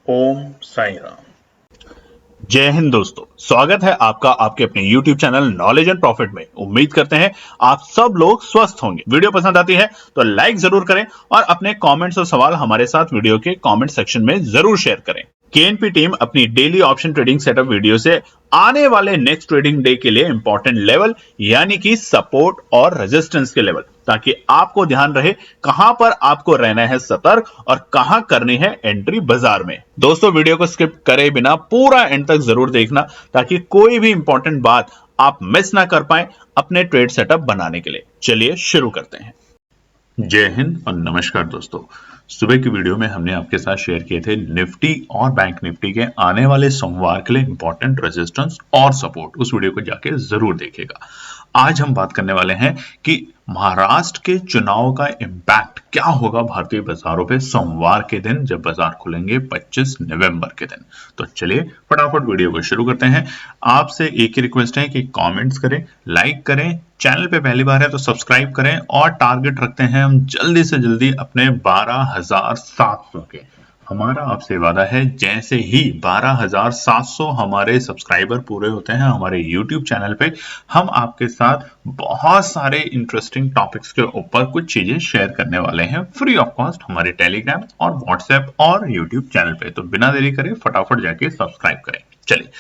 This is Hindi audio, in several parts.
ओम साई राम। जय हिंद दोस्तों, स्वागत है आपका आपके अपने YouTube channel knowledge and profit में। उम्मीद करते हैं आप सब लोग स्वस्थ होंगे। वीडियो पसंद आती है तो लाइक जरूर करें और अपने कमेंट्स और सवाल हमारे साथ वीडियो के कमेंट सेक्शन में जरूर शेयर करें। केएनपी टीम अपनी daily option trading setup video से आने वाले नेक्स्ट ट्रेडिंग डे के लिए इंपॉर्टेंट लेवल यानी कि सपोर्ट और रेजिस्टेंस के लेवल, ताकि आपको ध्यान रहे कहां पर आपको रहना है सतर्क और कहां करनी है एंट्री बाजार में। दोस्तों, वीडियो को स्किप करे बिना पूरा एंड तक जरूर देखना ताकि कोई भी इंपॉर्टेंट बात आप मिस ना कर पाए अपने ट्रेड सेटअप बनाने के लिए। चलिए शुरू करते हैं। जय हिंद और नमस्कार दोस्तों। सुबह की वीडियो में हमने आपके साथ शेयर किए थे निफ्टी और बैंक निफ्टी के आने वाले सोमवार के लिए इंपॉर्टेंट रेजिस्टेंस और सपोर्ट। उस वीडियो को जाके जरूर देखिएगा। आज हम बात करने वाले हैं कि महाराष्ट्र के चुनाव का इंपैक्ट क्या होगा भारतीय बाजारों पे सोमवार के दिन जब बाजार खुलेंगे 25 नवंबर के दिन। तो चलिए फटाफट वीडियो को शुरू करते हैं। आपसे एक ही रिक्वेस्ट है कि कमेंट्स करें, लाइक करें, चैनल पे पहली बार है तो सब्सक्राइब करें और टारगेट रखते हैं हम जल्दी से जल्दी अपने 12,700 के। हमारा आपसे वादा है जैसे ही 12,700 हमारे सब्सक्राइबर पूरे होते हैं हमारे YouTube चैनल पे, हम आपके साथ बहुत सारे इंटरेस्टिंग टॉपिक्स के ऊपर कुछ चीजें शेयर करने वाले हैं फ्री ऑफ कॉस्ट हमारे टेलीग्राम और व्हाट्सएप और YouTube चैनल पे। तो बिना देरी करे फटाफट जाके सब्सक्राइब करें। चलिए,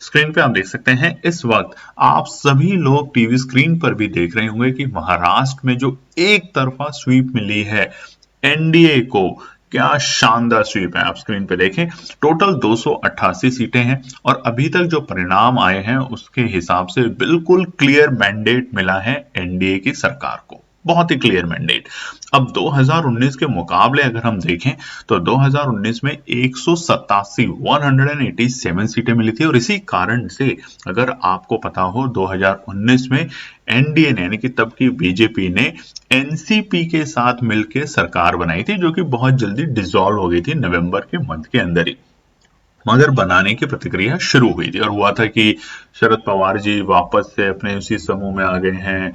स्क्रीन पे आप देख सकते हैं इस वक्त आप सभी लोग टीवी स्क्रीन पर भी देख रहे होंगे कि महाराष्ट्र में जो एक तरफा स्वीप मिली है एनडीए को, क्या शानदार स्वीप है। आप स्क्रीन पे देखें, टोटल 288 सीटें हैं और अभी तक जो परिणाम आए हैं उसके हिसाब से बिल्कुल क्लियर मैंडेट मिला है एनडीए की सरकार को, बहुत ही क्लियर मैंडेट। अब 2019 के मुकाबले अगर हम देखें तो 2019 में 187 सीटें मिली थी और इसी कारण से अगर आपको पता हो 2019 में एनडीए ने यानी कि तब की बीजेपी ने एनसीपी के साथ मिलकर सरकार बनाई थी, जो कि बहुत जल्दी डिसॉल्व हो गई थी नवंबर के मंथ के अंदर ही। मगर बनाने की प्रतिक्रिया शुरू हुई थी और हुआ था कि शरद पवार जी वापस से अपने उसी समूह में आ गए हैं,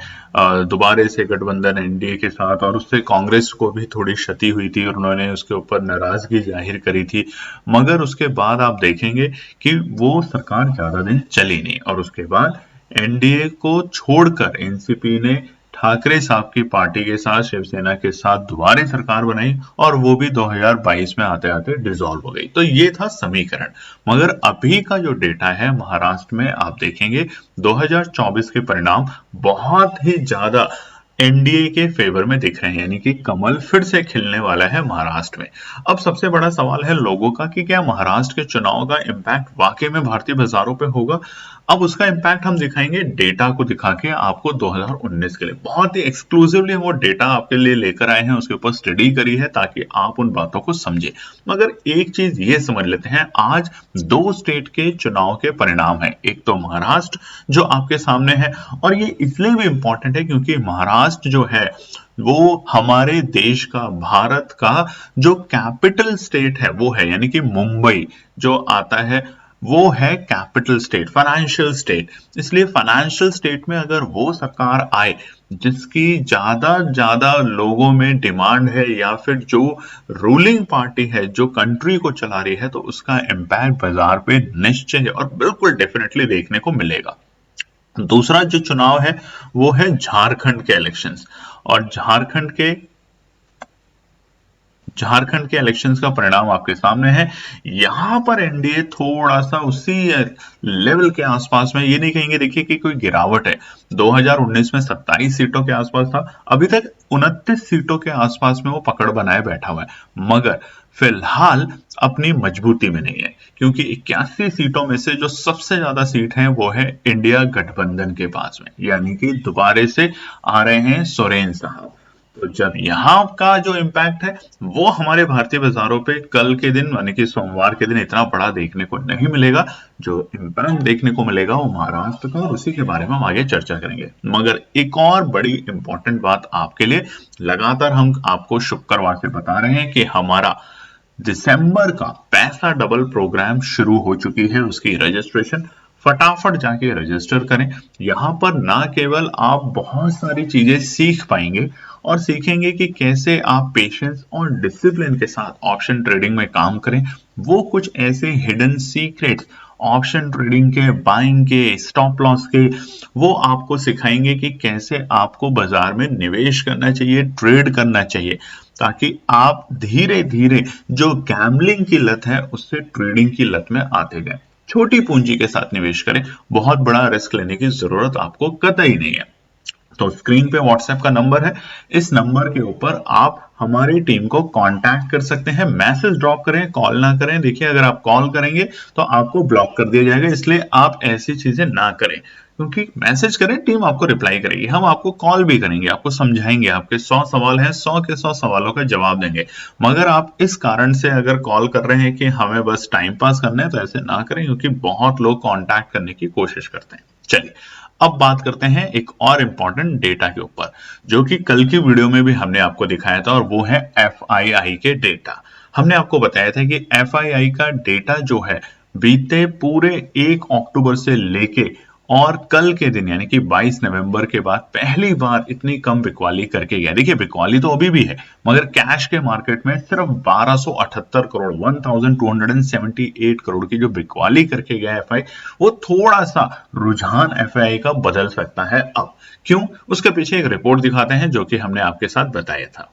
दोबारा से गठबंधन एनडीए के साथ, और उससे कांग्रेस को भी थोड़ी क्षति हुई थी और उन्होंने उसके ऊपर नाराजगी जाहिर करी थी। मगर उसके बाद आप देखेंगे कि वो सरकार ज्यादा दिन चली नहीं और उसके बाद एनडीए को छोड़कर एनसीपी ने ठाकरे साहब की पार्टी के साथ, शिवसेना के साथ दोबारा सरकार बनाई और वो भी 2022 में आते आते डिसॉल्व हो गई। तो ये था समीकरण। मगर अभी का जो डेटा है महाराष्ट्र में आप देखेंगे 2024 के परिणाम बहुत ही ज्यादा एनडीए के फेवर में दिख रहे हैं, यानी कि कमल फिर से खिलने वाला है महाराष्ट्र में। अब सबसे बड़ा सवाल है लोगों का कि क्या महाराष्ट्र के चुनाव का इंपैक्ट वाकई में भारतीय बाजारों पे होगा। अब उसका इंपैक्ट हम दिखाएंगे डेटा को दिखा के आपको 2019 के लिए। बहुत ही एक्सक्लूसिवली वो डेटा आपके लिए लेकर आए हैं, उसके ऊपर स्टडी करी है ताकि आप उन बातों को समझे। मगर एक चीज ये समझ लेते हैं, आज दो स्टेट के चुनाव के परिणाम है। एक तो महाराष्ट्र जो आपके सामने है, और ये इसलिए भी इंपॉर्टेंट है क्योंकि महाराष्ट्र जो है वो हमारे देश का, भारत का जो कैपिटल स्टेट है वो है, यानी कि मुंबई जो आता है वो है कैपिटल स्टेट, फाइनेंशियल स्टेट। इसलिए फाइनेंशियल स्टेट में अगर वो सरकार आए जिसकी ज्यादा लोगों में डिमांड है या फिर जो रूलिंग पार्टी है जो कंट्री को चला रही है, तो उसका इंपैक्ट बाजार पे निश्चय है और बिल्कुल डेफिनेटली देखने को मिलेगा। दूसरा जो चुनाव है वो है झारखंड के इलेक्शंस, और झारखंड के इलेक्शंस का परिणाम आपके सामने है। यहां पर एनडीए थोड़ा सा उसी लेवल के आसपास में, ये नहीं कहेंगे देखिए कि कोई गिरावट है। 2019 में 27 सीटों के आसपास था, अभी तक 29 सीटों के आसपास में वो पकड़ बनाए बैठा हुआ है, मगर फिलहाल अपनी मजबूती में नहीं है क्योंकि 81 सीटों में से जो सबसे ज्यादा सीट है वो है इंडिया गठबंधन के पास में, यानी कि दोबारे से आ रहे हैं सोरेन साहब। तो जब यहाँ का जो इम्पैक्ट है वो हमारे भारतीय बाजारों पे कल के दिन यानी कि सोमवार के दिन इतना बड़ा देखने को नहीं मिलेगा। जो इम्पैक्ट देखने को मिलेगा वो महाराष्ट्र का, और उसी के बारे में हम आगे चर्चा करेंगे। मगर एक और बड़ी इंपॉर्टेंट बात आपके लिए, लगातार हम आपको शुक्रवार से बता रहे हैं कि हमारा दिसंबर का पैसा डबल प्रोग्राम शुरू हो चुकी है, उसकी रजिस्ट्रेशन फटाफट जाके रजिस्टर करें। यहाँ पर ना केवल आप बहुत सारी चीजें सीख पाएंगे और सीखेंगे कि कैसे आप पेशेंस और डिसिप्लिन के साथ ऑप्शन ट्रेडिंग में काम करें, वो कुछ ऐसे हिडन सीक्रेट्स ऑप्शन ट्रेडिंग के, बाइंग के, स्टॉप लॉस के, वो आपको सिखाएंगे कि कैसे आपको बाजार में निवेश करना चाहिए, ट्रेड करना चाहिए, ताकि आप धीरे धीरे जो गैम्बलिंग की लत है उससे ट्रेडिंग की लत में आते गए। छोटी पूंजी के साथ निवेश करें, बहुत बड़ा रिस्क लेने की जरूरत आपको कतई नहीं है। तो स्क्रीन पे व्हाट्सएप का नंबर है, इस नंबर के ऊपर आप हमारी टीम को कांटेक्ट कर सकते हैं। मैसेज ड्रॉप करें, कॉल ना करें। देखिए, अगर आप कॉल करेंगे तो आपको ब्लॉक कर दिया जाएगा, इसलिए आप ऐसी चीजें ना करें। क्योंकि मैसेज करें, टीम आपको रिप्लाई करेगी, हम आपको कॉल भी करेंगे, आपको समझाएंगे, आपके 100 सवाल हैं, 100 के 100 सवालों का जवाब देंगे। मगर आप इस कारण से अगर कॉल कर रहे हैं कि हमें बस टाइम पास करना है, तो ऐसे ना करें, क्योंकि बहुत लोग कांटेक्ट करने की कोशिश करते हैं। चलिए, अब बात करते हैं एक और इम्पॉर्टेंट डेटा के ऊपर, जो कि कल की वीडियो में भी हमने आपको दिखाया था, और वो है एफआईआई के डेटा। हमने आपको बताया था कि एफआईआई का डेटा जो है, बीते पूरे 1 अक्टूबर से लेके और कल के दिन यानी कि 22 नवंबर के बाद पहली बार इतनी कम बिकवाली करके गया। देखिए, बिकवाली तो अभी भी है, मगर कैश के मार्केट में सिर्फ 1278 करोड़ 1278 करोड़ की जो बिकवाली करके गया एफआई, वो थोड़ा सा रुझान एफआई का बदल सकता है। अब क्यों, उसके पीछे एक रिपोर्ट दिखाते हैं जो कि हमने आपके साथ बताया था।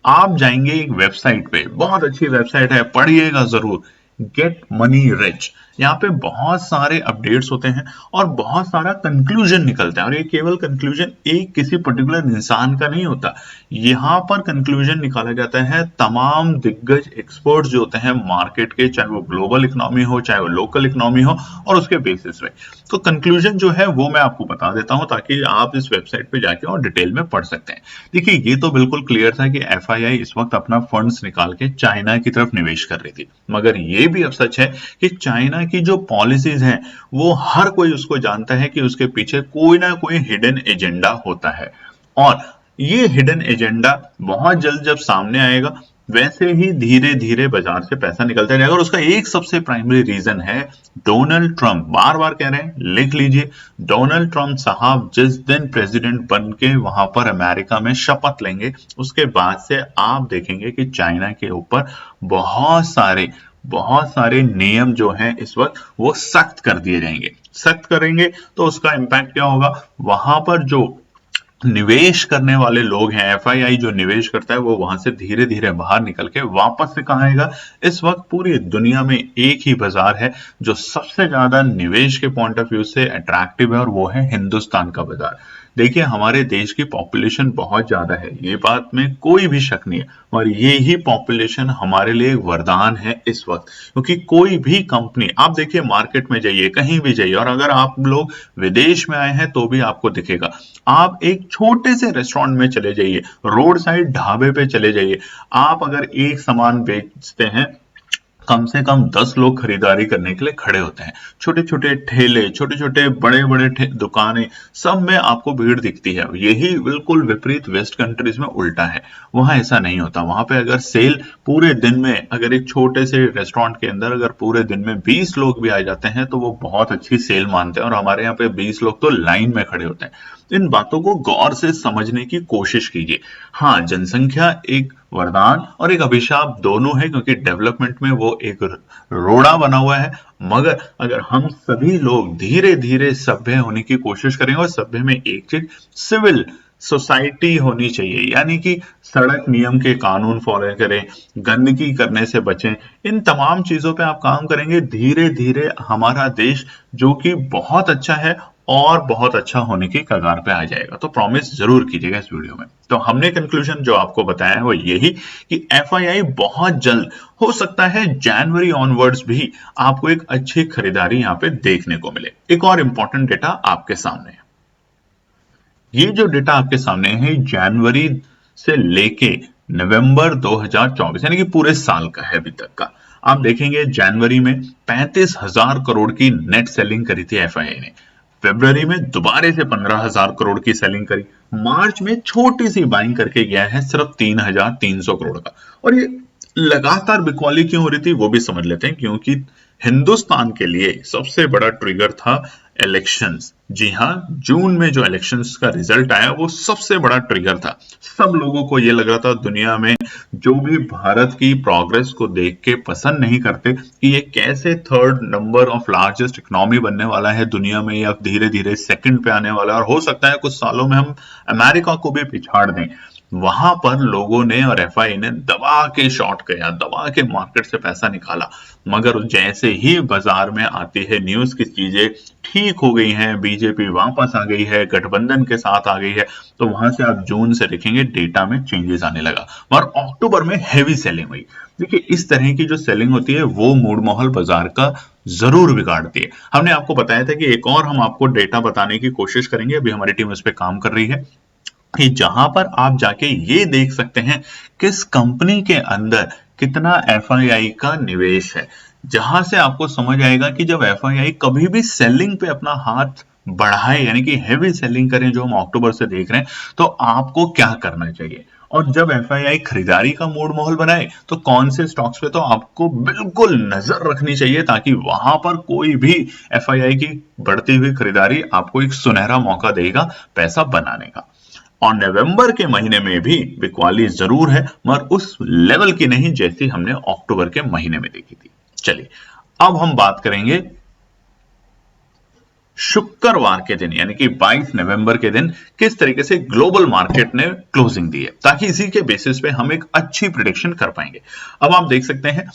आप जाएंगे एक वेबसाइट पे, बहुत अच्छी वेबसाइट है, पढ़िएगा जरूर, गेट मनी रिच। यहाँ पे बहुत सारे अपडेट्स होते हैं और बहुत सारा कंक्लूजन निकलता है, और ये केवल कंक्लूजन एक किसी पर्टिकुलर इंसान का नहीं होता। यहाँ पर कंक्लूजन निकाला जाता है तमाम दिग्गज एक्सपर्ट्स जो होते हैं मार्केट के, चाहे वो ग्लोबल इकोनॉमी हो, चाहे वो लोकल इकोनॉमी हो, और उसके बेसिस पे। तो कंक्लूजन जो है वो मैं आपको बता देता हूं, ताकि आप इस वेबसाइट पे जाके और डिटेल में पढ़ सकते हैं। देखिए, ये तो बिल्कुल क्लियर था कि एफआईआई इस वक्त अपना फंड्स निकाल के चाइना की तरफ निवेश कर रही थी, मगर ये भी अब सच है कि चाइना की जो पॉलिसीज हैं, वो हर कोई उसको जानता है कि उसके पीछे कोई ना कोई हिडन एजेंडा होता है, और ये हिडन एजेंडा बहुत जल्द जब सामने आएगा, वैसे ही धीरे धीरे बाजार से पैसा निकलता जाएगा। और उसका एक सबसे प्राइमरी रीजन है डोनाल्ड ट्रंप। बार बार कह रहे हैं, लिख लीजिए, डोनाल्ड ट्रंप साहब जिस दिन प्रेसिडेंट बन के वहां पर अमेरिका में शपथ लेंगे, उसके बाद से आप देखेंगे कि चाइना के ऊपर बहुत सारे नियम जो हैं इस वक्त वो सख्त कर दिए जाएंगे। सख्त करेंगे तो उसका इम्पैक्ट क्या होगा, वहां पर जो निवेश करने वाले लोग हैं, एफआईआई जो निवेश करता है, वो वहां से धीरे धीरे बाहर निकल के वापस से कहां आएगा। इस वक्त पूरी दुनिया में एक ही बाजार है जो सबसे ज्यादा निवेश के पॉइंट ऑफ व्यू से अट्रैक्टिव है, और वो है हिंदुस्तान का बाजार। देखिए, हमारे देश की पॉपुलेशन बहुत ज्यादा है, ये बात में कोई भी शक नहीं है, और ये ही पॉपुलेशन हमारे लिए एक वरदान है इस वक्त। क्योंकि कोई भी कंपनी, आप देखिए, मार्केट में जाइए, कहीं भी जाइए, और अगर आप लोग विदेश में आए हैं तो भी आपको दिखेगा। आप एक छोटे से रेस्टोरेंट में चले जाइए, रोड साइड ढाबे पे चले जाइए, आप अगर एक सामान बेचते हैं, कम से कम 10 लोग खरीदारी करने के लिए खड़े होते हैं। छोटे छोटे ठेले, छोटे छोटे बड़े बड़े दुकानें, सब में आपको भीड़ दिखती है। यही बिल्कुल विपरीत वेस्ट कंट्रीज में उल्टा है, वहां ऐसा नहीं होता। वहां पे अगर सेल पूरे दिन में, अगर एक छोटे से रेस्टोरेंट के अंदर अगर पूरे दिन में 20 लोग भी आ जाते हैं तो वो बहुत अच्छी सेल मानते हैं, और हमारे यहाँ पे 20 लोग तो लाइन में खड़े होते हैं। इन बातों को गौर से समझने की कोशिश कीजिए। हाँ, जनसंख्या एक वरदान और एक अभिशाप दोनों है, क्योंकि डेवलपमेंट में वो एक रोड़ा बना हुआ है। मगर अगर हम सभी लोग धीरे धीरे सभ्य होने की कोशिश करेंगे, और सभ्य में एक चीज सिविल सोसाइटी होनी चाहिए, यानी कि सड़क नियम के कानून फॉलो करें, गंदगी करने से बचें, इन तमाम चीजों पे आप काम करेंगे, धीरे धीरे हमारा देश जो कि बहुत अच्छा है और बहुत अच्छा होने की कगार पे आ जाएगा। तो प्रॉमिस जरूर कीजिएगा इस वीडियो में। तो हमने कंक्लूजन जो आपको बताया है वो यही कि एफआईआई बहुत जल्द, हो सकता है जनवरी ऑनवर्ड्स भी, आपको एक अच्छी खरीदारी यहाँ पे देखने को मिले। एक और इंपॉर्टेंट डेटा आपके सामने है, ये जो डेटा आपके सामने है जनवरी से लेके नवंबर 2024 यानी कि पूरे साल का है अभी तक का। आप देखेंगे जनवरी में 35,000 करोड़ की नेट सेलिंग करी थी एफआईआई ने, फरवरी में दोबारा से 15,000 करोड़ की सेलिंग करी, मार्च में छोटी सी बाइंग करके गया है सिर्फ 3,300 करोड़ का। और ये लगातार बिकवाली क्यों हो रही थी वो भी समझ लेते हैं, क्योंकि हिंदुस्तान के लिए सबसे बड़ा ट्रिगर था इलेक्शंस। जी हाँ, जून में जो इलेक्शंस का रिजल्ट आया वो सबसे बड़ा ट्रिगर था। सब लोगों को ये लग रहा था, दुनिया में जो भी भारत की प्रोग्रेस को देख के पसंद नहीं करते कि ये कैसे third number of largest economy बनने वाला है दुनिया में, या धीरे धीरे सेकंड पे आने वाला है, और हो सकता है कुछ सालों में हम अमेरिका को भी पिछाड़ दें। वहां पर लोगों ने और एफआई ने दबा के शॉर्ट किया, दबा के मार्केट से पैसा निकाला। मगर जैसे ही बाजार में आती है न्यूज की चीजें ठीक हो गई हैं, बीजेपी वापस आ गई है, गठबंधन के साथ आ गई है, तो वहां से आप जून से देखेंगे डेटा में चेंजेस आने लगा। और अक्टूबर में हैवी सेलिंग हुई। देखिए, इस तरह की जो सेलिंग होती है वो मूड माहौल बाजार का जरूर बिगाड़ती है। हमने आपको बताया था कि एक और हम आपको डेटा बताने की कोशिश करेंगे, अभी हमारी टीम इस पे काम कर रही है, कि जहां पर आप जाके ये देख सकते हैं किस कंपनी के अंदर कितना एफआईआई का निवेश है, जहां से आपको समझ आएगा कि जब एफआईआई कभी भी सेलिंग पे अपना हाथ बढ़ाए, यानी कि हेवी सेलिंग करें जो हम अक्टूबर से देख रहे हैं, तो आपको क्या करना चाहिए। और जब एफआईआई खरीदारी का मूड माहौल बनाए तो कौन से स्टॉक्स पे तो आपको बिल्कुल नजर रखनी चाहिए, ताकि वहां पर कोई भी एफआईआई की बढ़ती हुई खरीदारी आपको एक सुनहरा मौका देगा पैसा बनाने का। और नवंबर के महीने में भी बिकवाली जरूर है, मगर उस लेवल की नहीं जैसी हमने अक्टूबर के महीने में देखी थी। चलिए, अब हम बात करेंगे शुक्रवार के दिन, यानी कि 22 नवंबर के दिन किस तरीके से ग्लोबल मार्केट ने क्लोजिंग दी है, ताकि इसी के बेसिस पे हम एक अच्छी प्रिडिक्शन कर पाएंगे। अब आप देख सकते हैं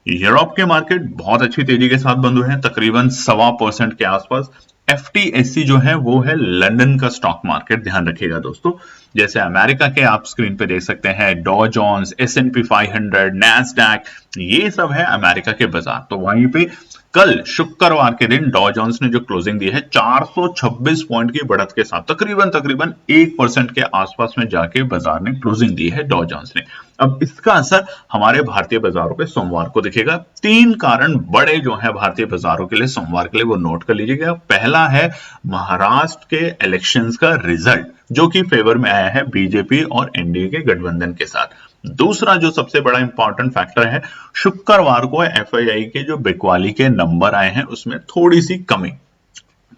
यूरोप के मार्केट बहुत अच्छी तेजी के साथ बंद हुए हैं, तकरीबन 1.25% के आसपास। एफटीएससी जो है वो है लंदन का स्टॉक मार्केट, ध्यान रखिएगा दोस्तों। जैसे अमेरिका के आप स्क्रीन पे देख सकते हैं डॉ जोन्स, S&P 500, नैस्डैक, ये सब है अमेरिका के बाजार। तो वहीं पे कल शुक्रवार के दिन डॉ जोन्स ने जो क्लोजिंग दी है 426 पॉइंट की बढ़त के साथ तकरीबन 1% के आसपास में जाके बाजार ने क्लोजिंग दी है डॉ जोन्स ने। अब इसका असर हमारे भारतीय बाजारों पे सोमवार को दिखेगा। 3 कारण बड़े जो है भारतीय बाजारों के लिए सोमवार के लिए, वो नोट कर लीजिएगा। पहला है महाराष्ट्र के इलेक्शंस का रिजल्ट, जो कि फेवर में आया है बीजेपी और एनडीए के गठबंधन के साथ। दूसरा जो सबसे बड़ा इंपॉर्टेंट फैक्टर है, शुक्रवार को एफआईआई के जो बिकवाली के नंबर आए हैं उसमें थोड़ी सी कमी।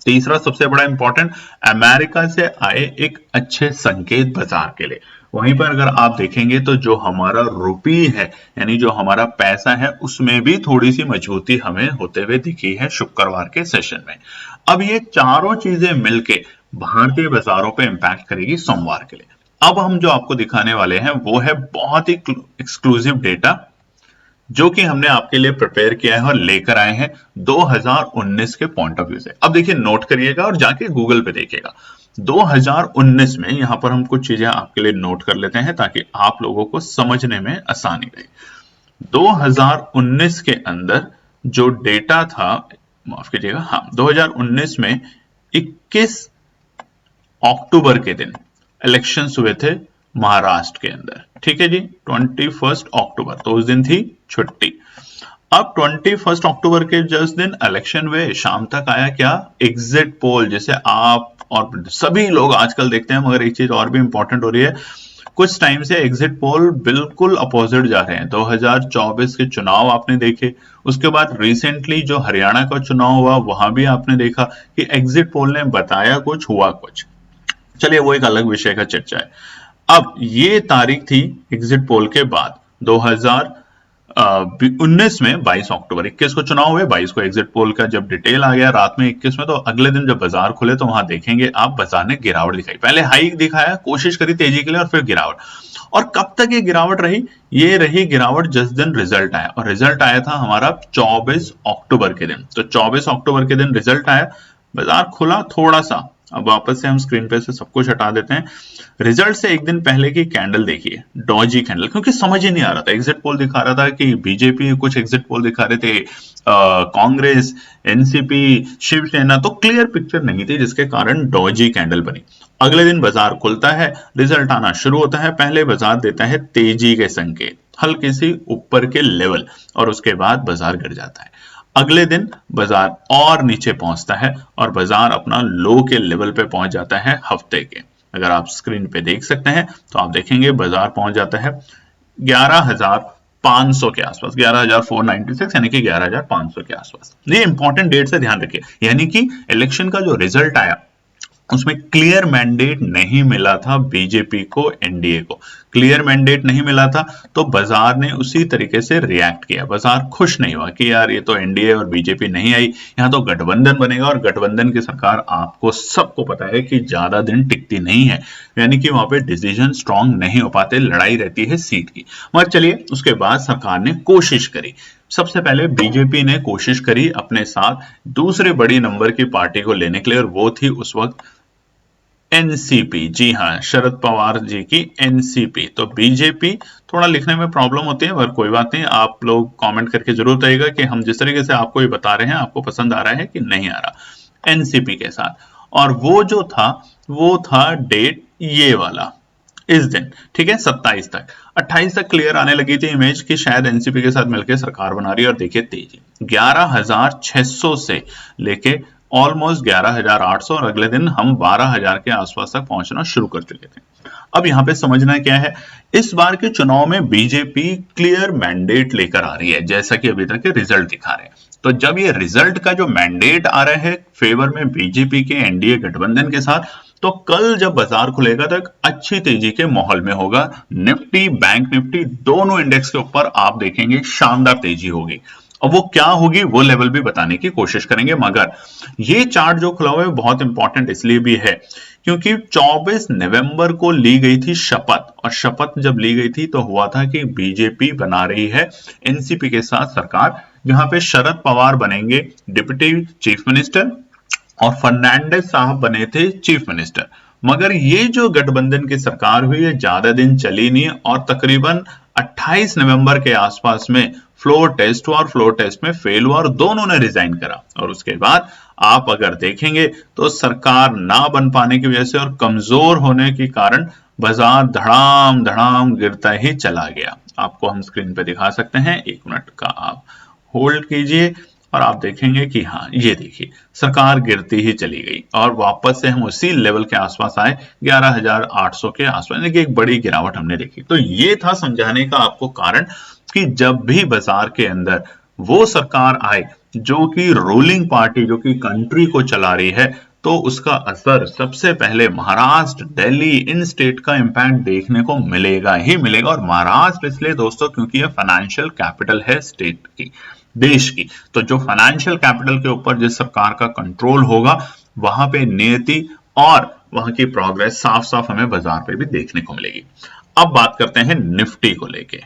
तीसरा सबसे बड़ा इंपॉर्टेंट, अमेरिका से आए एक अच्छे संकेत बाजार के लिए। वहीं पर अगर आप देखेंगे तो जो हमारा रुपी है, यानी जो हमारा पैसा है, उसमें भी थोड़ी सी मजबूती हमें होते हुए दिखी है शुक्रवार के सेशन में। अब ये चारों चीजें मिलके भारतीय बाजारों पे इंपैक्ट करेगी सोमवार के लिए। अब हम जो आपको दिखाने वाले हैं वो है बहुत ही एक्सक्लूसिव डेटा, जो कि हमने आपके लिए प्रिपेयर किया है और लेकर आए हैं 2019 के पॉइंट ऑफ व्यू से। अब देखिए, नोट करिएगा और जाके गूगल पे देखिएगा। 2019 में यहां पर हम कुछ चीजें आपके लिए नोट कर लेते हैं ताकि आप लोगों को समझने में आसानी रहे। 2019 के अंदर जो डेटा था, माफ कीजिएगा, हाँ, 2019 में 21 अक्टूबर के दिन इलेक्शंस हुए थे महाराष्ट्र के अंदर। ठीक है जी, 21 अक्टूबर, तो उस दिन थी छुट्टी। अब 21 अक्टूबर के जस्ट दिन इलेक्शन हुए, शाम तक आया क्या, एग्जिट पोल, जिसे आप और सभी लोग आजकल देखते हैं। मगर एक चीज और भी इंपॉर्टेंट हो रही है, कुछ टाइम से एग्जिट पोल बिल्कुल अपोजिट जा रहे हैं। 2024 के चुनाव आपने देखे, उसके बाद रिसेंटली जो हरियाणा का चुनाव हुआ वहां भी आपने देखा कि एग्जिट पोल ने बताया कुछ, हुआ कुछ। चलिए, वो एक अलग विषय का चर्चा है। अब ये तारीख थी एग्जिट पोल के बाद 2019 में 22 अक्टूबर, 21 को चुनाव हुए, 22 को एग्जिट पोल का जब डिटेल आ गया रात में 21 में, तो अगले दिन जब बाजार खुले तो वहां देखेंगे आप बाजार ने गिरावट दिखाई। पहले हाइक दिखाया, कोशिश करी तेजी के लिए, और फिर गिरावट। और कब तक ये गिरावट रही? ये रही गिरावट जिस दिन रिजल्ट आया, और रिजल्ट आया था हमारा 24 अक्टूबर के दिन। तो 24 अक्टूबर के दिन रिजल्ट आया, बाजार खुला थोड़ा सा। अब वापस से हम स्क्रीन पे से सब कुछ हटा देते हैं। रिजल्ट से एक दिन पहले की कैंडल देखिए, डॉजी कैंडल, क्योंकि समझ ही नहीं आ रहा था। एग्जिट पोल दिखा रहा था कि बीजेपी, कुछ एग्जिट पोल दिखा रहे थे कांग्रेस, एनसीपी, शिवसेना, तो क्लियर पिक्चर नहीं थी, जिसके कारण डॉजी कैंडल बनी। अगले दिन बाजार खुलता है, रिजल्ट आना शुरू होता है, पहले बाजार देता है तेजी के संकेत, हल्की सी ऊपर के लेवल, और उसके बाद बाजार गिर जाता है। अगले दिन बाजार और नीचे पहुंचता है और बाजार अपना लो के लेवल पे पहुंच जाता है हफ्ते के। अगर आप स्क्रीन पे देख सकते हैं तो आप देखेंगे बाजार पहुंच जाता है 11,500 के आसपास, 11,496 यानी कि 11,500 के आसपास। ये इंपॉर्टेंट डेट से ध्यान रखिए, यानी कि इलेक्शन का जो रिजल्ट आया उसमें क्लियर मैंडेट नहीं मिला था बीजेपी को, एनडीए को क्लियर मैंडेट नहीं मिला था, तो बाजार ने उसी तरीके से रिएक्ट किया। बाजार खुश नहीं हुआ कि यार ये तो एनडीए और बीजेपी नहीं आई, यहाँ तो गठबंधन बनेगा, और गठबंधन की सरकार आपको सबको पता है कि ज्यादा दिन टिकती नहीं है, यानी कि वहां पे डिसीजन स्ट्रांग नहीं हो पाते, लड़ाई रहती है सीट की। मगर चलिए, उसके बाद सरकार ने कोशिश करी। सबसे पहले बीजेपी ने कोशिश करी अपने साथ दूसरे बड़ी नंबर की पार्टी को लेने के लिए, और वो थी उस वक्त एनसीपी। जी हाँ, शरद पवार जी की एनसीपी। तो बीजेपी, थोड़ा लिखने में प्रॉब्लम होती है, पर कोई बात नहीं, आप लोग कमेंट करके जरूर बताइएगा कि हम जिस तरीके से आपको ये बता रहे हैं आपको पसंद आ रहा है कि नहीं आ रहा। एनसीपी के साथ, और वो जो था वो था डेट ये वाला, इस दिन, ठीक है, 27 तक। 28 तक क्लियर आने लगी थी इमेज कि शायद एनसीपी के साथ मिलकर सरकार बना रही है, और देखिए तेजी 11,600 से लेके ऑलमोस्ट 11,800, और अगले दिन हम 12,000 के आसपास तक पहुंचना शुरू कर चुके थे। अब यहां पे समझना क्या है, इस बार के चुनाव में बीजेपी क्लियर मैंडेट लेकर आ रही है, जैसा कि अभी तक के रिजल्ट दिखा रहे हैं। तो जब ये रिजल्ट का जो मैंडेट आ रहा है फेवर में बीजेपी के, एनडीए गठबंधन के साथ, तो कल जब बाजार खुलेगा तो एक अच्छी तेजी के माहौल में होगा। निफ्टी, बैंक निफ्टी, दोनों इंडेक्स के ऊपर आप देखेंगे शानदार तेजी होगी। और वो क्या होगी वो लेवल भी बताने की कोशिश करेंगे। मगर ये चार्ट जो खुला हुआ है बहुत इंपॉर्टेंट इसलिए भी है क्योंकि 24 नवंबर को ली गई थी शपथ, और शपथ जब ली गई थी तो हुआ था कि बीजेपी बना रही है एनसीपी के साथ सरकार, जहां पे शरद पवार बनेंगे डिप्टी चीफ मिनिस्टर और फर्नांडिस साहब बने थे चीफ मिनिस्टर। मगर ये जो गठबंधन की सरकार हुई है ज्यादा दिन चली नहीं, और तकरीबन 28 नवंबर के आसपास में फ्लोर टेस्ट हुआ, और फ्लोर टेस्ट में फेल हुआ और दोनों ने रिजाइन करा। और उसके बाद आप अगर देखेंगे तो सरकार ना बन पाने की वजह से और कमजोर होने के कारण बाजार धड़ाम धड़ाम गिरता ही चला गया। आपको हम स्क्रीन पे दिखा सकते हैं, 1 मिनट का आप होल्ड कीजिए और आप देखेंगे कि हाँ, ये देखिए सरकार गिरती ही चली गई और वापस से हम उसी लेवल के आसपास आए 11,800 के आसपास, यानी कि एक बड़ी गिरावट हमने देखी। तो ये था समझाने का आपको कारण कि जब भी बाजार के अंदर वो सरकार आए जो कि रूलिंग पार्टी, जो कि कंट्री को चला रही है, तो उसका असर सबसे पहले महाराष्ट्र, दिल्ली, इन स्टेट का इंपैक्ट देखने को मिलेगा ही मिलेगा। और महाराष्ट्र इसलिए दोस्तों क्योंकि ये फाइनेंशियल कैपिटल है स्टेट की, देश की। तो जो फाइनेंशियल कैपिटल के ऊपर जिस सरकार का कंट्रोल होगा वहां पे नियति और वहां की प्रोग्रेस साफ साफ हमें बाजार पे भी देखने को मिलेगी। अब बात करते हैं निफ्टी को लेके।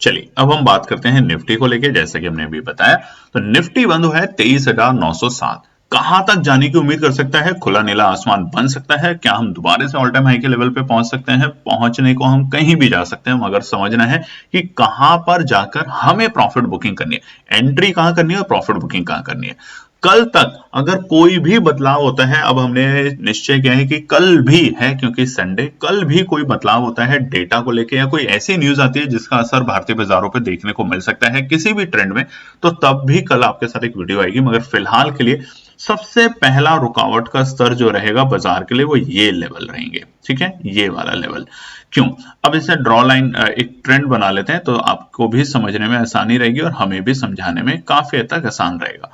चलिए अब हम बात करते हैं निफ्टी को लेके। जैसे कि हमने अभी बताया तो निफ्टी बंद हुआ है 23,907। कहां तक जाने की उम्मीद कर सकता है? खुला नीला आसमान बन सकता है। क्या हम दोबारा से ऑल टाइम हाई के लेवल पे पहुंच सकते हैं? पहुंचने को हम कहीं भी जा सकते हैं, मगर समझना है कि कहां पर जाकर हमें प्रॉफिट बुकिंग करनी है, एंट्री कहां करनी है और प्रॉफिट बुकिंग कहां करनी है। कल तक अगर कोई भी बदलाव होता है, अब हमने निश्चय किया है कि कल भी है क्योंकि संडे, कल भी कोई बदलाव होता है डेटा को लेके या कोई ऐसी न्यूज आती है जिसका असर भारतीय बाजारों पे देखने को मिल सकता है किसी भी ट्रेंड में, तो तब भी कल आपके साथ एक वीडियो आएगी। मगर फिलहाल के लिए सबसे पहला रुकावट का स्तर जो रहेगा बाजार के लिए वो ये लेवल रहेंगे, ठीक है, ये वाला लेवल। क्यों? अब इसे ड्रॉ लाइन एक ट्रेंड बना लेते हैं तो आपको भी समझने में आसानी रहेगी और हमें भी समझाने में काफी हद तक आसान रहेगा।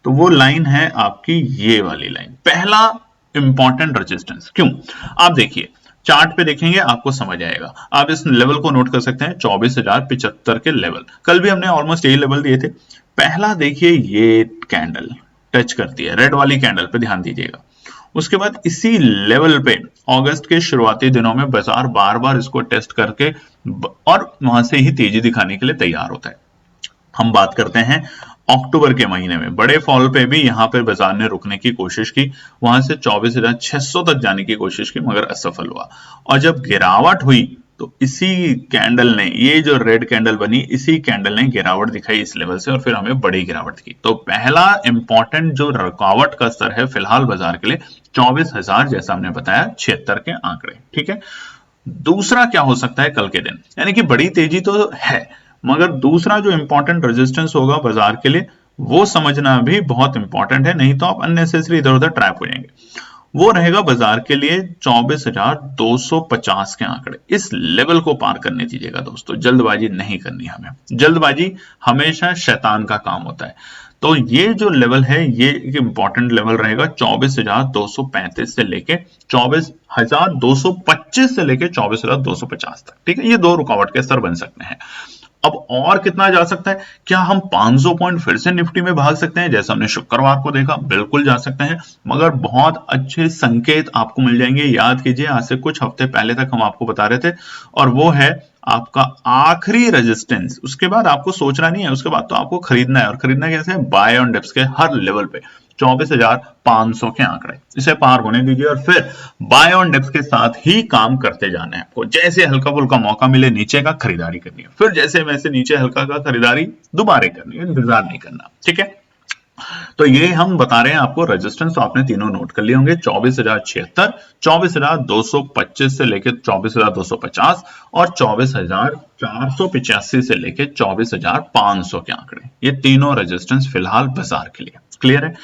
तो वो लाइन है आपकी ये वाली लाइन, पहला इंपॉर्टेंट रेजिस्टेंस। क्यों? आप देखिए चार्ट पे देखेंगे आपको समझ आएगा। आप इस लेवल को नोट कर सकते हैं 24,075 के लेवल। कल भी हमने ऑलमोस्ट यही लेवल दिए थे। पहला देखिए ये कैंडल टच करती है, रेड वाली कैंडल पे ध्यान दीजिएगा। उसके बाद इसी लेवल पे अगस्त के शुरुआती दिनों में बाजार बार बार इसको टेस्ट करके और वहां से ही तेजी दिखाने के लिए तैयार होता है। हम बात करते हैं अक्टूबर के महीने में बड़े फॉल पे भी यहां पर बाजार ने रुकने की कोशिश की, वहां से 24,600 तक जाने की कोशिश की मगर असफल हुआ। और जब गिरावट हुई तो इसी कैंडल ने, ये जो रेड कैंडल बनी, इसी कैंडल ने गिरावट दिखाई इस लेवल से और फिर हमें बड़ी गिरावट दिखी। तो पहला इंपॉर्टेंट जो रुकावट का स्तर है फिलहाल बाजार के लिए 24,000, जैसा हमने बताया 76 के आंकड़े, ठीक है। दूसरा क्या हो सकता है कल के दिन, यानी कि बड़ी तेजी तो है मगर दूसरा जो इंपॉर्टेंट रेजिस्टेंस होगा बाजार के लिए वो समझना भी बहुत इंपॉर्टेंट है, नहीं तो आप अननेसेसरी इधर उधर ट्रैप हो जाएंगे। वो रहेगा बाजार के लिए 24,250 के आंकड़े। इस लेवल को पार करने दीजिएगा दोस्तों, जल्दबाजी नहीं करनी हमें। जल्दबाजी हमेशा शैतान का काम होता है। तो ये जो लेवल है ये एक इंपॉर्टेंट लेवल रहेगा 24,235 से लेके 24,225 से लेके 24,250 तक। ठीक है, ये दो रुकावट के स्तर बन सकते हैं। अब और कितना जा सकता है? क्या हम 500 पॉइंट फिर से निफ्टी में भाग सकते हैं जैसा हमने शुक्रवार को देखा? बिल्कुल जा सकते हैं, मगर बहुत अच्छे संकेत आपको मिल जाएंगे। याद कीजिए, आज से कुछ हफ्ते पहले तक हम आपको बता रहे थे, और वो है आपका आखिरी रेजिस्टेंस। उसके बाद आपको सोचना नहीं है, उसके बाद तो आपको खरीदना है। और खरीदना कैसे? बाय ऑन डिप्स के हर लेवल पे 24,500 के आंकड़े, इसे पार होने दीजिए और फिर बाय ऑन डिप्स के साथ ही काम करते जाना है आपको। जैसे हल्का फुल्का मौका मिले नीचे का, खरीदारी करनी है, फिर जैसे वैसे नीचे हल्का का खरीदारी दोबारा करनी है, इंतजार नहीं करना। ठीक है, तो ये हम बता रहे हैं आपको रेजिस्टेंस, तो आपने तीनों नोट कर लिए होंगे। 24,076, 24,225 से लेकर 24,250 और 24,485 से लेकर 24,500 के आंकड़े, ये तीनों रेजिस्टेंस फिलहाल बाजार के लिए क्लियर है।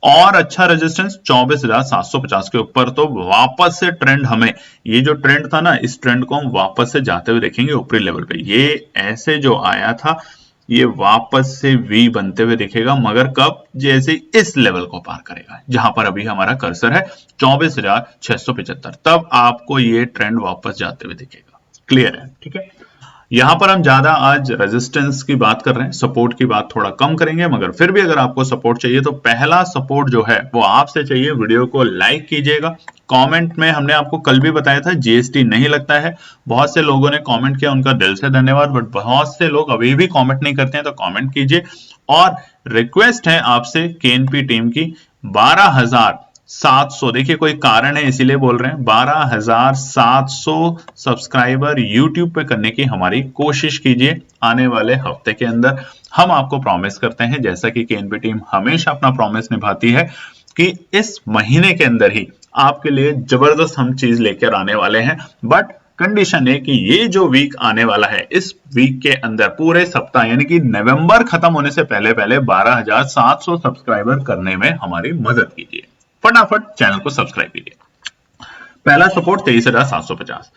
और अच्छा रेजिस्टेंस 24,750 के ऊपर, तो वापस से ट्रेंड हमें, ये जो ट्रेंड था ना, इस ट्रेंड को हम वापस से जाते हुए देखेंगे ऊपरी लेवल पे। ये ऐसे जो आया था, ये वापस से वी बनते हुए दिखेगा, मगर कब? जैसे इस लेवल को पार करेगा, जहां पर अभी हमारा कर्सर है 24,675, तब आपको ये ट्रेंड वापस जाते हुए दिखेगा। क्लियर है? ठीक है, यहां पर हम ज्यादा आज रेजिस्टेंस की बात कर रहे हैं, सपोर्ट की बात थोड़ा कम करेंगे, मगर फिर भी अगर आपको सपोर्ट चाहिए तो पहला सपोर्ट जो है वो आपसे चाहिए। वीडियो को लाइक कीजिएगा। कमेंट में हमने आपको कल भी बताया था जीएसटी नहीं लगता है, बहुत से लोगों ने कमेंट किया, उनका दिल से धन्यवाद। बट बहुत से लोग अभी भी कमेंट नहीं करते हैं, तो कमेंट कीजिए। और रिक्वेस्ट है आपसे केएनपी टीम की, 12,700, देखिए कोई कारण है इसीलिए बोल रहे हैं, 12,700 सब्सक्राइबर यूट्यूब पे करने की हमारी कोशिश कीजिए आने वाले हफ्ते के अंदर। हम आपको प्रॉमिस करते हैं, जैसा कि केएनपी टीम हमेशा अपना प्रॉमिस निभाती है, कि इस महीने के अंदर ही आपके लिए जबरदस्त हम चीज लेकर आने वाले हैं। बट कंडीशन है कि ये जो वीक आने वाला है, इस वीक के अंदर पूरे सप्ताह, यानी कि नवंबर खत्म होने से पहले पहले 12,700 सब्सक्राइबर करने में हमारी मदद कीजिए। फटाफट चैनल को सब्सक्राइब कीजिए। पहला सपोर्ट 23,750,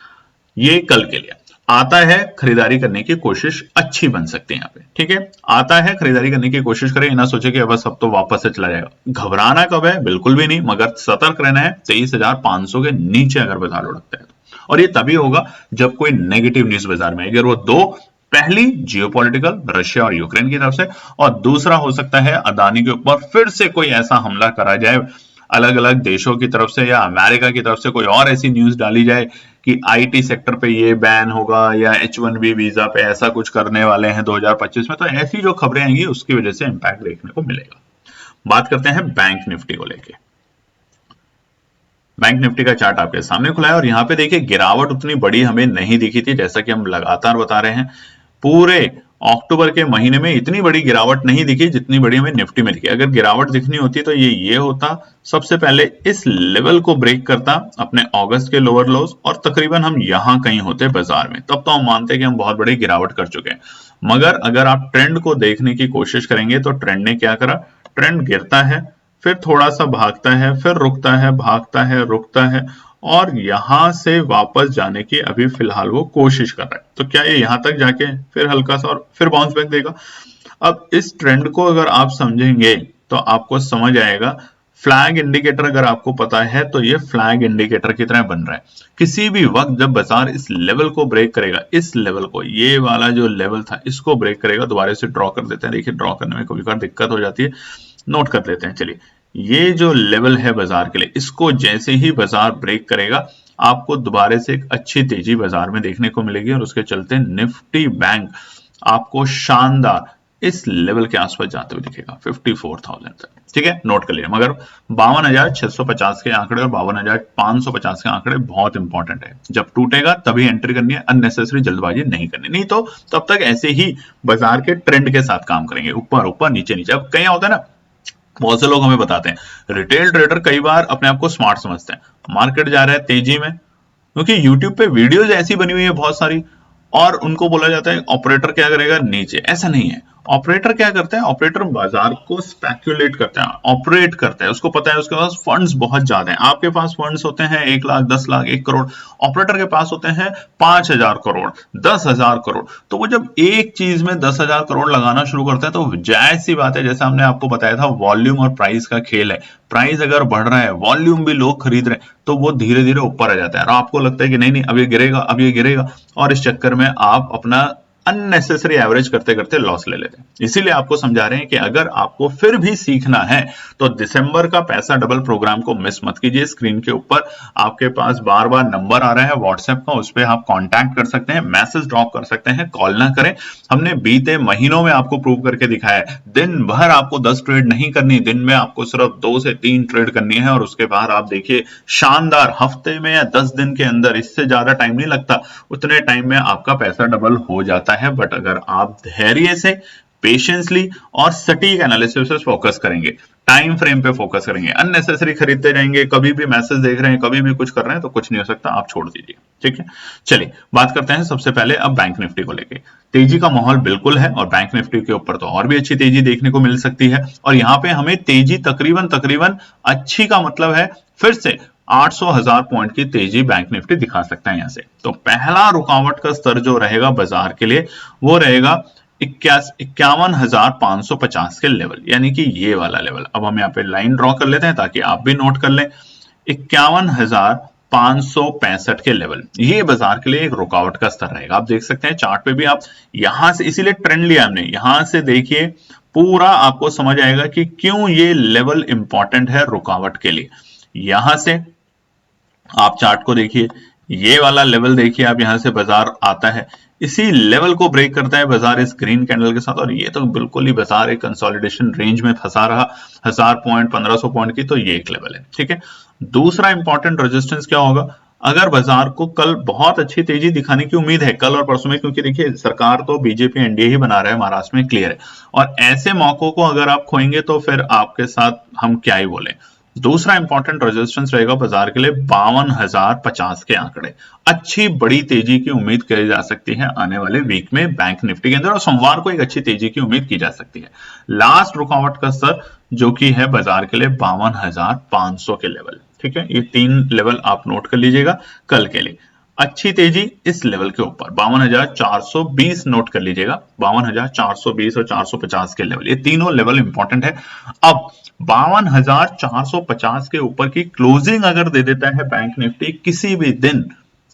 ये कल के लिए आता है। खरीदारी करने की कोशिश अच्छी बन सकती है यहाँ पे। ठीक है, आता है, खरीदारी करने की कोशिश करें, ना सोचे कि बस अब तो वापस से चला जाएगा। घबराना कब है? बिल्कुल भी नहीं, मगर सतर्क रहना है 23,500 के नीचे अगर बाजार लुढ़कता है। और ये तभी होगा जब कोई नेगेटिव न्यूज बाजार में, अगर वो दो, पहली जियोपॉलिटिकल, रशिया और यूक्रेन की तरफ से, और दूसरा हो सकता है अदानी के ऊपर फिर से कोई ऐसा हमला करा जाए अलग अलग देशों की तरफ से, या अमेरिका की तरफ से कोई और ऐसी न्यूज डाली जाए कि आईटी सेक्टर पे ये बैन होगा, या H1B वीजा पे ऐसा कुछ करने वाले हैं 2025 में। तो ऐसी जो खबरें आएंगी उसकी वजह से इंपैक्ट देखने को मिलेगा। बात करते हैं बैंक निफ्टी को लेके। बैंक निफ्टी का चार्ट आपके सामने खुला है और यहाँ पे देखिए गिरावट उतनी बड़ी हमें नहीं दिखी थी, जैसा कि हम लगातार बता रहे हैं। पूरे अक्टूबर के महीने में इतनी बड़ी गिरावट नहीं दिखी जितनी बड़ी हमें निफ्टी में दिखी। अगर गिरावट दिखनी होती तो ये होता, सबसे पहले इस लेवल को ब्रेक करता अपने अगस्त के लोअर लोज, और तकरीबन हम यहां कहीं होते बाजार में, तब तो हम मानते कि हम बहुत बड़ी गिरावट कर चुके हैं। मगर अगर आप ट्रेंड को देखने की कोशिश करेंगे तो ट्रेंड ने क्या करा? ट्रेंड गिरता है, फिर थोड़ा सा भागता है, फिर रुकता है, भागता है, रुकता है, और यहां से वापस जाने की अभी फिलहाल वो कोशिश कर रहा है। तो क्या ये यहां तक जाके फिर हल्का सा और फिर बाउंस बैक देगा? अब इस ट्रेंड को अगर आप समझेंगे तो आपको समझ आएगा। फ्लैग इंडिकेटर अगर आपको पता है तो ये फ्लैग इंडिकेटर की तरह बन रहा है। किसी भी वक्त जब बाजार इस लेवल को ब्रेक करेगा, इस लेवल को, ये वाला जो लेवल था इसको ब्रेक करेगा, दोबारा से ड्रॉ कर देते हैं। देखिए ड्रॉ करने में कभी कभार दिक्कत हो जाती है, नोट कर लेते हैं। चलिए, ये जो लेवल है बाजार के लिए, इसको जैसे ही बाजार ब्रेक करेगा आपको दोबारा से एक अच्छी तेजी बाजार में देखने को मिलेगी, और उसके चलते निफ्टी बैंक आपको शानदार इस लेवल के आसपास जाते हुए दिखेगा 54,000 तक। ठीक है, नोट कर लिया। मगर 52,650 के आंकड़े और 52,550 के आंकड़े बहुत इंपॉर्टेंट है। जब टूटेगा तभी एंट्री करनी है, अननेसेसरी जल्दबाजी नहीं करनी, नहीं तो तब तक ऐसे ही बाजार के ट्रेंड के साथ काम करेंगे, ऊपर ऊपर नीचे नीचे। अब कहीं होता है ना, बहुत से लोग हमें बताते हैं, रिटेल ट्रेडर कई बार अपने आप को स्मार्ट समझते हैं, मार्केट जा रहा है तेजी में, क्योंकि यूट्यूब पे वीडियोज ऐसी बनी हुई है बहुत सारी, और उनको बोला जाता है ऑपरेटर क्या करेगा? नीचे। ऐसा नहीं है, ऑपरेटर क्या करते हैं, ऑपरेटर बाजार को स्पेक्युलेट करते हैं, ऑपरेट करते हैं, उसको पता है उसके पास फंड्स बहुत ज्यादा हैं। आपके पास फंड्स होते हैं 1 लाख, 10 लाख, 1 करोड़, ऑपरेटर के पास होते हैं 5,000 करोड़, 10,000 करोड़। तो वो जब एक चीज में 10,000 करोड़ लगाना शुरू करते हैं तो जायज सी बात है, जैसे हमने आपको बताया था वॉल्यूम और प्राइस का खेल है। प्राइस अगर बढ़ रहा है, वॉल्यूम भी लोग खरीद रहे हैं, तो वो धीरे धीरे ऊपर आ जाता है और आपको लगता है कि नहीं नहीं अब ये गिरेगा, अब ये गिरेगा, और इस चक्कर में आप अपना अननेसेसरी एवरेज करते करते लॉस ले लेते हैं। इसीलिए आपको समझा रहे हैं कि अगर आपको फिर भी सीखना है तो दिसंबर का पैसा डबल प्रोग्राम को मिस मत कीजिए। स्क्रीन के ऊपर आपके पास बार बार नंबर आ रहा है व्हाट्सएप का, उस पर आप कांटेक्ट कर सकते हैं, मैसेज ड्रॉप कर सकते हैं, कॉल ना करें। हमने बीते महीनों में आपको प्रूव करके दिखाया है, दिन भर आपको 10 ट्रेड नहीं करनी, दिन में आपको सिर्फ 2 से 3 ट्रेड करनी है और उसके बाद आप देखिए शानदार हफ्ते में या 10 दिन के अंदर, इससे ज्यादा टाइम नहीं लगता, उतने टाइम में आपका पैसा डबल हो जाता है। बट अगर आप धैर्य से, पेशेंसली और सटीक एनालिसिस पे फोकस करेंगे, टाइम फ्रेम पे फोकस करेंगे, अननेसेसरी खरीदते जाएंगे, कभी भी मैसेज देख रहे हैं, कभी भी कुछ कर रहे हैं, तो कुछ नहीं हो सकता, आप छोड़ दीजिए। ठीक है, चलिए बात करते हैं सबसे पहले अब बैंक निफ्टी को लेके। तेजी का माहौल बिल्कुल है और बैंक निफ्टी के ऊपर तो और भी अच्छी तेजी देखने को मिल सकती है। और यहाँ पे हमें तेजी तकरीबन अच्छी का मतलब है फिर से 800,000 पॉइंट की तेजी बैंक निफ्टी दिखा सकता है यहाँ से। तो पहला रुकावट का स्तर जो रहेगा बाजार के लिए वो रहेगा 51,550 के लेवल, यानी कि ये वाला लेवल। अब हम यहाँ पे लाइन ड्रॉ कर लेते हैं ताकि आप भी नोट कर लें। 51,565 के लेवल, ये बाजार के लिए एक रुकावट का स्तर रहेगा। आप देख सकते हैं चार्ट पे भी, आप यहां से, इसीलिए ट्रेंड लिया हमने, यहां से देखिए पूरा आपको समझ आएगा कि क्यों ये लेवल इंपॉर्टेंट है रुकावट के लिए। यहां से आप चार्ट को देखिए, ये वाला लेवल देखिए, आप यहां से बाजार आता है, इसी लेवल को ब्रेक करता है बाजार इस ग्रीन कैंडल के साथ, और ये तो बिल्कुल ही बाजार एक कंसोलिडेशन रेंज में फंसा रहा 1000 पॉइंट, 1500 पॉइंट की, तो ये एक लेवल है। ठीक है, दूसरा इंपॉर्टेंट रेजिस्टेंस क्या होगा, अगर बाजार को कल बहुत अच्छी तेजी दिखाने की उम्मीद है, कल और परसों में, क्योंकि देखिए सरकार तो बीजेपी एनडीए ही बना रहा है महाराष्ट्र में, क्लियर है, और ऐसे मौकों को अगर आप खोएंगे तो फिर आपके साथ हम क्या ही बोले। दूसरा इंपॉर्टेंट रेजिस्टेंस रहेगा बाजार के लिए 52,050 के आंकड़े। अच्छी बड़ी तेजी की उम्मीद करी जा सकती है आने वाले वीक में बैंक निफ्टी के अंदर, और सोमवार को एक अच्छी तेजी की उम्मीद की जा सकती है। लास्ट रुकावट का स्तर जो कि है बाजार के लिए 52,500 के लेवल। ठीक है, ये 3 लेवल आप नोट कर लीजिएगा कल के लिए। अच्छी तेजी इस लेवल के ऊपर 52,420 नोट कर लीजिएगा, 52,420 और 450 के लेवल, ये तीनों लेवल इंपॉर्टेंट है। अब 52,450 के ऊपर की क्लोजिंग अगर दे देता है बैंक निफ्टी किसी भी दिन,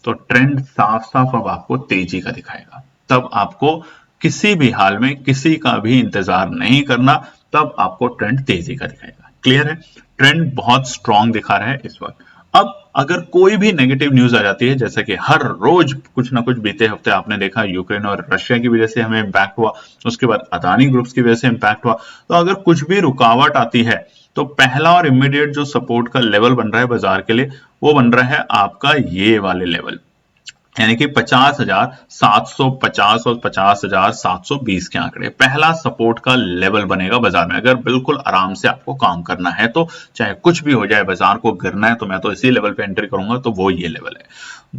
तो ट्रेंड साफ साफ अब आपको तेजी का दिखाएगा। तब आपको किसी भी हाल में किसी का भी इंतजार नहीं करना, तब आपको ट्रेंड तेजी का दिखाएगा। क्लियर है, ट्रेंड बहुत स्ट्रांग दिखा रहा है इस वक्त। अब अगर कोई भी नेगेटिव न्यूज आ जाती है, जैसे कि हर रोज कुछ ना कुछ, बीते हफ्ते आपने देखा यूक्रेन और रशिया की वजह से हमें इंपैक्ट हुआ, उसके बाद अदानी ग्रुप्स की वजह से इंपैक्ट हुआ, तो अगर कुछ भी रुकावट आती है तो पहला और इमीडिएट जो सपोर्ट का लेवल बन रहा है बाजार के लिए, वो बन रहा है आपका ये वाले लेवल, यानी कि 50,750 और 50,720 के आंकड़े पहला सपोर्ट का लेवल बनेगा बाजार में। अगर बिल्कुल आराम से आपको काम करना है तो, चाहे कुछ भी हो जाए, बाजार को गिरना है तो मैं तो इसी लेवल पे एंट्री करूंगा, तो वो ये लेवल है।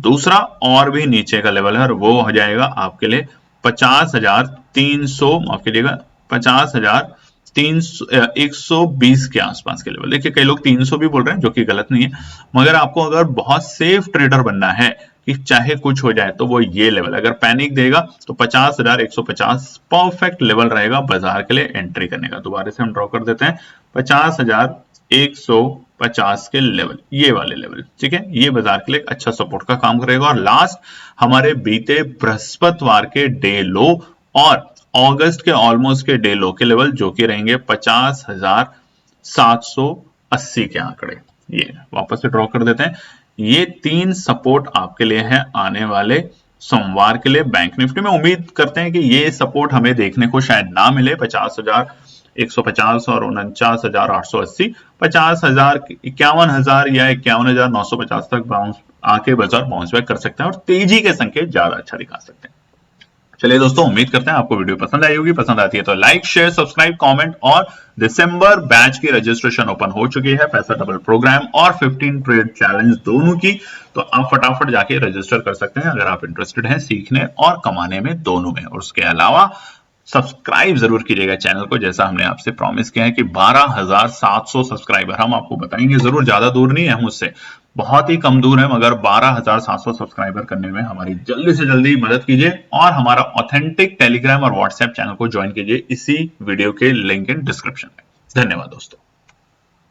दूसरा और भी नीचे का लेवल है और वो हो जाएगा आपके लिए 50,300, माफ कीजिएगा, 50,120 के आसपास के लेवल। देखिए कई लोग 300 भी बोल रहे हैं, जो कि गलत नहीं है, मगर आपको अगर बहुत सेफ ट्रेडर बनना है कि चाहे कुछ हो जाए, तो वो ये लेवल, अगर पैनिक देगा तो 50,150 परफेक्ट लेवल रहेगा बाजार के लिए एंट्री करने का। दोबारा से हम ड्रॉ कर देते हैं 50,150 के लेवल, ये वाले लेवल। ठीक है, ये बाजार के लिए एक अच्छा सपोर्ट का काम करेगा। और लास्ट हमारे बीते बृहस्पतिवार के डे लो और अगस्त के ऑलमोस्ट के डे लो के लेवल, जो कि रहेंगे 50,780 के आंकड़े। ये वापस से ड्रॉ कर देते हैं, ये 3 सपोर्ट आपके लिए है आने वाले सोमवार के लिए बैंक निफ्टी में। उम्मीद करते हैं कि ये सपोर्ट हमें देखने को शायद ना मिले, 50,150 और 49,880, 50,000, 51,000 या 51,950 तक बाउंस आके बाजार बाउंस बैक कर सकते हैं और तेजी के संकेत ज्यादा अच्छा दिखा सकते हैं। चलिए दोस्तों, उम्मीद करते हैं आपको वीडियो पसंद आई होगी। पसंद आती है तो लाइक, शेयर, सब्सक्राइब, कमेंट, और दिसंबर बैच की रजिस्ट्रेशन ओपन हो चुकी है, पैसा डबल प्रोग्राम और 15 ट्रेड चैलेंज दोनों की, तो आप फटाफट जाके रजिस्टर कर सकते हैं अगर आप इंटरेस्टेड हैं सीखने और कमाने में, दोनों में। और उसके अलावा सब्सक्राइब जरूर कीजिएगा चैनल को, जैसा हमने आपसे प्रॉमिस किया है कि 12,700 सब्सक्राइबर हम आपको बताएंगे जरूर। ज्यादा दूर नहीं है हम उससे, बहुत ही कम दूर है, मगर 12,700 सब्सक्राइबर करने में हमारी जल्दी से जल्दी मदद कीजिए और हमारा ऑथेंटिक टेलीग्राम और व्हाट्सएप चैनल को ज्वाइन कीजिए इसी वीडियो के लिंक इन डिस्क्रिप्शन में। धन्यवाद दोस्तों।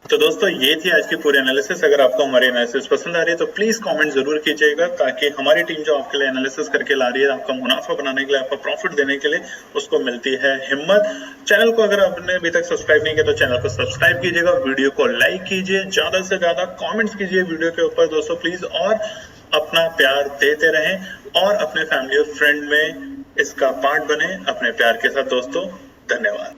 तो दोस्तों ये थी आज की पूरी एनालिसिस। अगर आपको हमारी एनालिसिस पसंद आ रही है तो प्लीज कमेंट जरूर कीजिएगा, ताकि हमारी टीम जो आपके लिए एनालिसिस करके ला रही है, आपका मुनाफा बनाने के लिए, आपका प्रॉफिट देने के लिए, उसको मिलती है हिम्मत। चैनल को अगर आपने अभी तक सब्सक्राइब नहीं किया तो चैनल को सब्सक्राइब कीजिएगा, वीडियो को लाइक कीजिए, ज्यादा से ज्यादा कॉमेंट्स कीजिए वीडियो के ऊपर दोस्तों प्लीज, और अपना प्यार देते रहें और अपने फैमिली और फ्रेंड में इसका पार्ट बने अपने प्यार के साथ दोस्तों। धन्यवाद।